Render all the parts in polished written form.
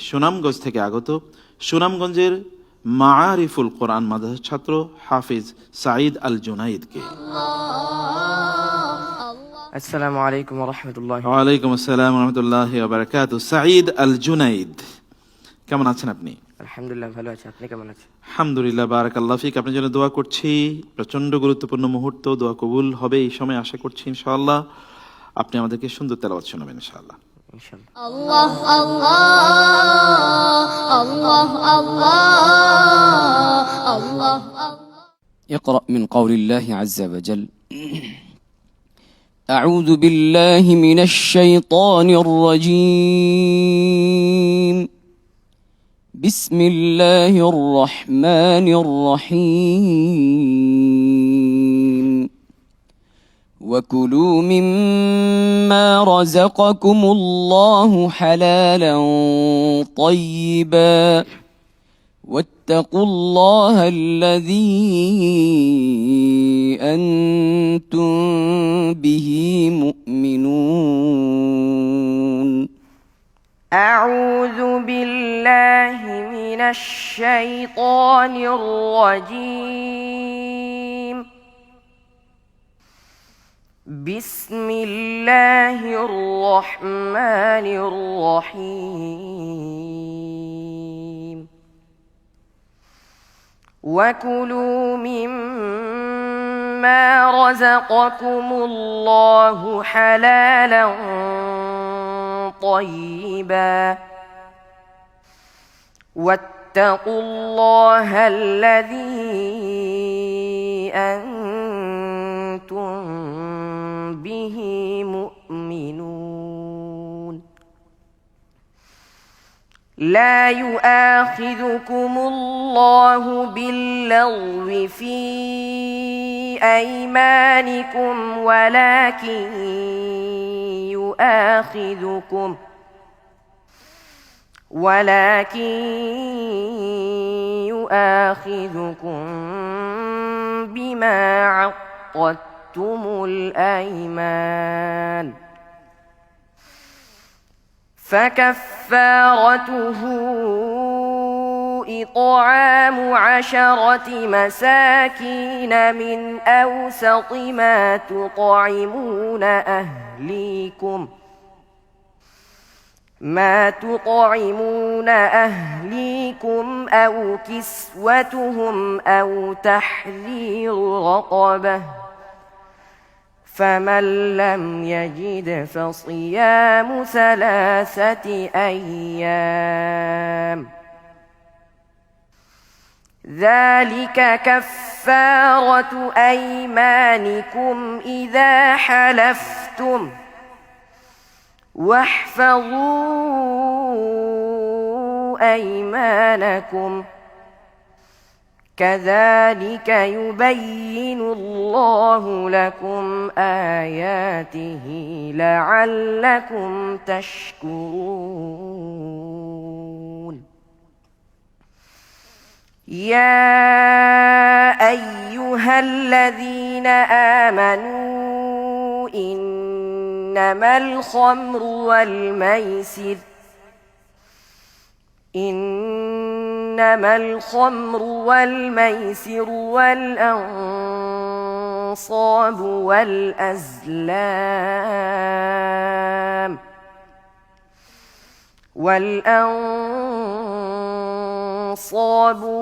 সুনামগঞ্জ থেকে আগত সুনামগঞ্জের মাআরিফুল কোরআন মাদ্রাসার ছাত্র হাফিজ সাঈদ আল জুনাইদকে। আসসালামু আলাইকুম ওয়া রাহমাতুল্লাহি। ওয়ালাইকুম আসসালাম ওয়া রাহমাতুল্লাহি ওয়া বারাকাতুহু। সাঈদ আল জুনাইদ, কেমন আছেন আপনি? আলহামদুলিল্লাহ, ভালো আছি। আপনি কেমন আছেন? আলহামদুলিল্লাহ, বারাকাল্লাহ ফিক। আপনার জন্য দোয়া করছি। প্রচন্ড গুরুত্বপূর্ণ মুহূর্ত, দোয়া কবুল হবে এই সময় আশা করছি ইনশাআল্লাহ। আপনি আমাদেরকে সুন্দর তেলাওয়াত শোনাবেন ইনশাআল্লাহ। الله الله الله الله الله. اقرأ من قول الله عز وجل. أعوذ بالله من الشيطان الرجيم. بسم الله الرحمن الرحيم. وكلوا مما رزقكم الله حلالا طيبا واتقوا الله الذي أنتم به مؤمنون. أعوذ بالله من الشيطان الرجيم. بسم الله الرحمن الرحيم. وكلوا مما رزقكم الله حلالا طيبا واتقوا الله الذي أنتم به مؤمنون. لا يؤاخذكم الله باللغو في أيمانكم ولكن يؤاخذكم بما عقدتم الأيمان، فكفارته إطعام 10 مساكين من أوسط ما تطعمون أهليكم أو كسوتهم أو تحرير رقبة، فمن لم يجد فصيام 3 أيام. ذلك كفارة أيمانكم إذا حلفتم، واحفظوا أيمانكم، كذلك يبين الله لكم آياته لعلكم تشكرون. يا أيها الذين آمنوا إنما الخمر والميسر والأنصاب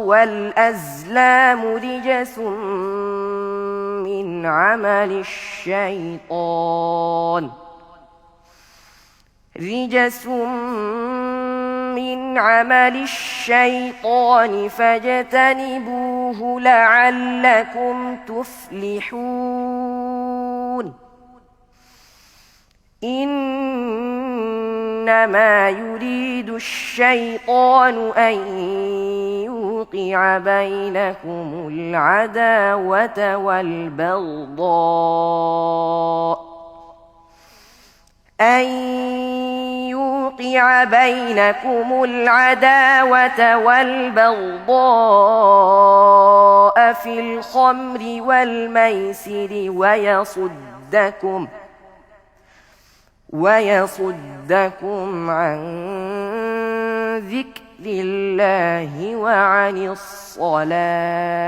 والأزلام رجس من عمل الشيطان فاجتنبوه لعلكم تفلحون. إنما يريد الشيطان أن يوقع بينكم العداوة والبغضاء في الخمر والميسر ويصدكم عن ذكر الله وعن الصلاة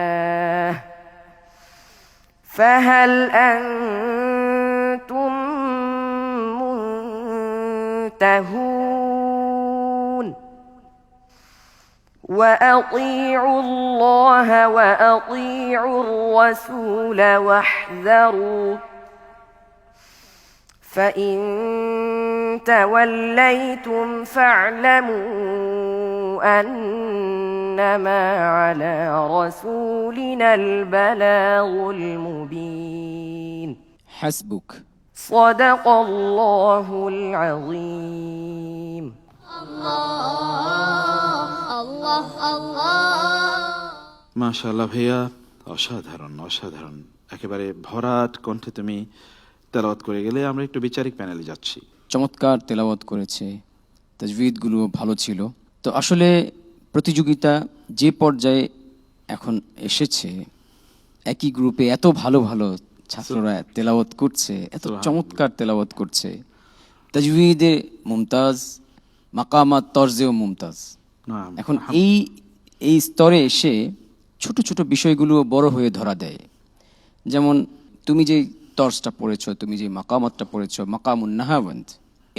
فهل أنتم منتهون وأطيعوا الله وأطيعوا الرسول واحذروا فإن توليتم فاعلموا أنما على رسولنا البلاغ المبين حسبك صدق الله العظيم Allah, Allah. মাশাআল্লাহ ভাইয়া, অসাধারণ অসাধারণ, একেবারে ভরাট কণ্ঠে তুমি তেলাওয়াত করে গেলে। আমরা একটু বিচারিক প্যানেলে যাচ্ছি। চমৎকার তেলাওয়াত করেছে, তাজবিদগুলো ভালো ছিল। তো আসলে প্রতিযোগিতা যে পর্যায়ে এখন এসেছে, একই গ্রুপে এত ভালো ভালো ছাত্ররা তেলাওয়াত করছে, এত চমৎকার তেলাওয়াত করছে, তাজবিদে মুমতাজ, মাকামাত তরজেও মুমতাজ। নাম, এখন এই স্তরে এসে ছোট ছোট বিষয়গুলো বড় হয়ে ধরা দেয়। যেমন তুমি যে তর্জটা পড়েছো, তুমি যে মাকামাতটা পড়েছো, মাকামুন নাহাবন্দ,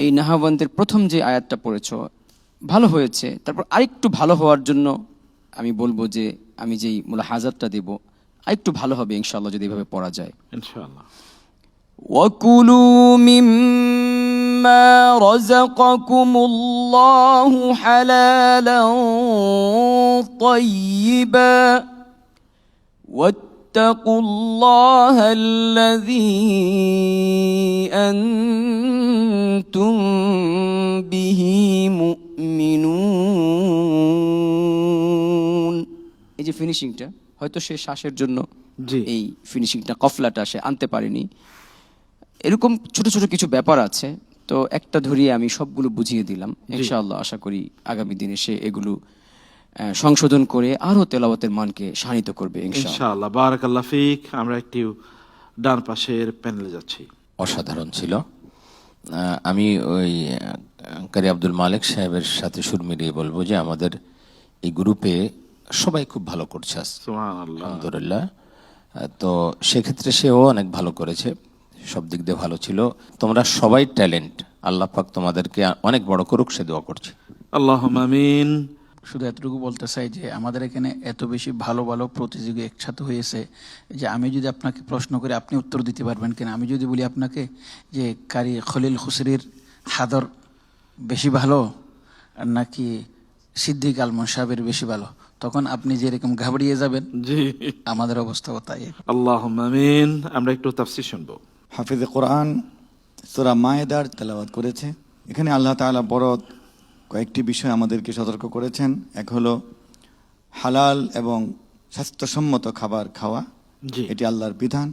এই নাহাবন্দের প্রথম যে আয়াতটা পড়েছো ভালো হয়েছে। তারপর আরেকটু ভালো হওয়ার জন্য আমি বলবো যে আমি যেই মুলাহাজাতটা দেব আরেকটু ভালো হবে ইনশাআল্লাহ যদি এভাবে পড়া যায়। ইনশাআল্লাহ। وَكُلُوا مِمَّا رَزَقَكُمُ اللَّهُ حَلَالًا طَيِّبًا وَاتَّقُوا اللَّهَ الَّذِي أَنْتُمْ بِهِ مُؤْمِنُونَ। এই যে ফিনিশিংটা, হয়তো সে শ্বাসের জন্য জি। এই ফিনিশিংটা, কফলাটা সে আনতে পারেনি। এরকম ছোট ছোট কিছু ব্যাপার আছে, তো একটা ধরিয়ে আমি সবগুলো বুঝিয়ে দিলাম। ইনশাআল্লাহ আশা করি আগামী দিনে সে এগুলো সংশোধন করে আরো তেলাওয়াতের মানকে শানিত করবে ইনশাআল্লাহ। ইনশাআল্লাহ। বারাকাল্লাহ ফিক। আমরা একটু ডান পাশের প্যানেলে যাচ্ছি। অসাধারণ ছিল। আমি ওই কারি আব্দুল মালিক সাহেবের সাথে সুর মিলিয়ে বলবো যে আমাদের এই গ্রুপে সবাই খুব ভালো করছে সুবহানাল্লাহ। আলহামদুলিল্লাহ। তো সেক্ষেত্রে সেও অনেক ভালো করেছে, সব দিক দিয়ে ভালো ছিল। তোমরা সবাই ট্যালেন্ট, আল্লাহ পাক তোমাদেরকে অনেক বড় করুক সে দোয়া করছি। আল্লাহুম্মা আমিন। শুধু এতটুকু বলতে চাই যে আমাদের এখানে এত বেশি ভালো ভালো প্রতিযোগী একসাথে হয়েছে যে আমি যদি আপনাকে প্রশ্ন করি আপনি উত্তর দিতে পারবেন কিনা, আমি যদি বলি আপনাকে যে কারি খলিল খুসরির হাদর বেশি ভালো নাকি সিদ্দিক আলমন সাহেবের বেশি ভালো, তখন আপনি যেরকম ঘাবড়িয়ে যাবেন, জি। আমাদের অবস্থাও তাই। আল্লাহুম্মা আমিন। আমরা একটু তাফসীর শুনবো। হাফিজে কোরআন সূরা মায়েদার তেলাওয়াত করেছে। এখানে আল্লাহ তাআলা বড় কয়েকটি বিষয় আমাদেরকে সতর্ক করেছেন। এক হলো হালাল এবং স্বাস্থ্যসম্মত খাবার খাওয়া, জি। এটি আল্লাহর বিধান।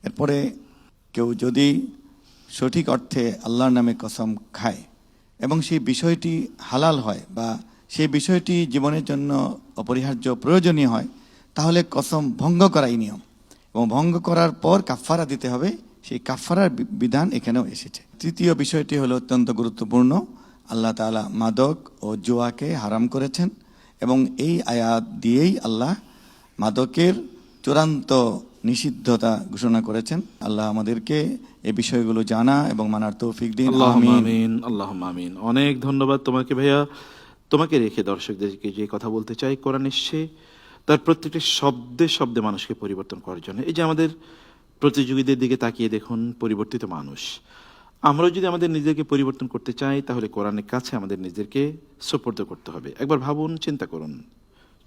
এরপরে কেউ যদি সঠিক অর্থে আল্লাহর নামে কসম খায় এবং সেই বিষয়টি হালাল হয় বা সেই বিষয়টি জীবনের জন্য অপরিহার্য প্রয়োজনীয় হয়, তাহলে কসম ভঙ্গ করাই নিয়ম এবং ভঙ্গ করার পর কাফফারা দিতে হবে। সেই কাফফারার বিধান এখানেও এসেছে। তৃতীয় বিষয়টি হলো অত্যন্ত গুরুত্বপূর্ণ। আল্লাহ তাআলা মাদক ও জুয়াকে হারাম করেছেন এবং এই আয়াত দিয়েই আল্লাহ মাদকের চূড়ান্ত নিষিদ্ধতা ঘোষণা করেছেন। আল্লাহ আমাদেরকে এই বিষয়গুলো জানা এবং মানার তৌফিক দিন। আল্লাহুম্মা আমিন। আমিন। আল্লাহুম্মা আমিন। অনেক ধন্যবাদ তোমাকে ভাইয়া। তোমাকে রেখে দর্শকদেরকে যে কথা বলতে চাই, কোরআন এসছে তার প্রত্যেকটি শব্দে শব্দে মানুষকে পরিবর্তন করার জন্য। এই যে আমাদের প্রতিযোগীদের দিকে তাকিয়ে দেখুন, পরিবর্তিত মানুষ। আমরাও যদি আমাদের নিজেকে পরিবর্তন করতে চাই তাহলে কোরআনের কাছে আমাদের নিজেদেরকে সুপর্দ করতে হবে। একবার ভাবুন, চিন্তা করুন,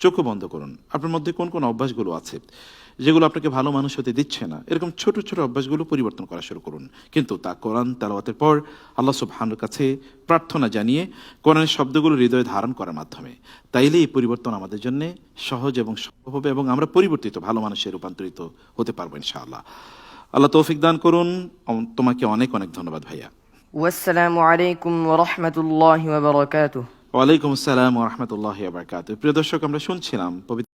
চোখ বন্ধ করুন, আপনার মধ্যে কোন কোন অভ্যাসগুলো আছে যেগুলো আপনাকে ভালো মানুষ হতে দিচ্ছে না। এরকম ছোট ছোট অভ্যাসগুলো পরিবর্তন করা শুরু করুন। কিন্তু তা কোরআন তেলাওয়াতের পর আল্লাহ সুবহানাহুর কাছে প্রার্থনা জানিয়ে কোরআনের শব্দগুলো হৃদয়ে ধারণ করার মাধ্যমে, তাইলে এই পরিবর্তন আমাদের জন্য সহজ এবং সম্ভব হবে এবং আমরা পরিবর্তিত ভালো মানুষে রূপান্তরিত হতে পারবো ইনশাআল্লাহ। আল্লাহ তৌফিক দান করুন। তোমাকে অনেক অনেক ধন্যবাদ ভাইয়া। والسلام عليكم ورحمة الله وبركاته। ওয়ালাইকুম আসসালাম ওয়া রাহমাতুল্লাহি ওয়া বারাকাতুহু। প্রিয় দর্শক, আমরা শুনছিলাম পবিত্র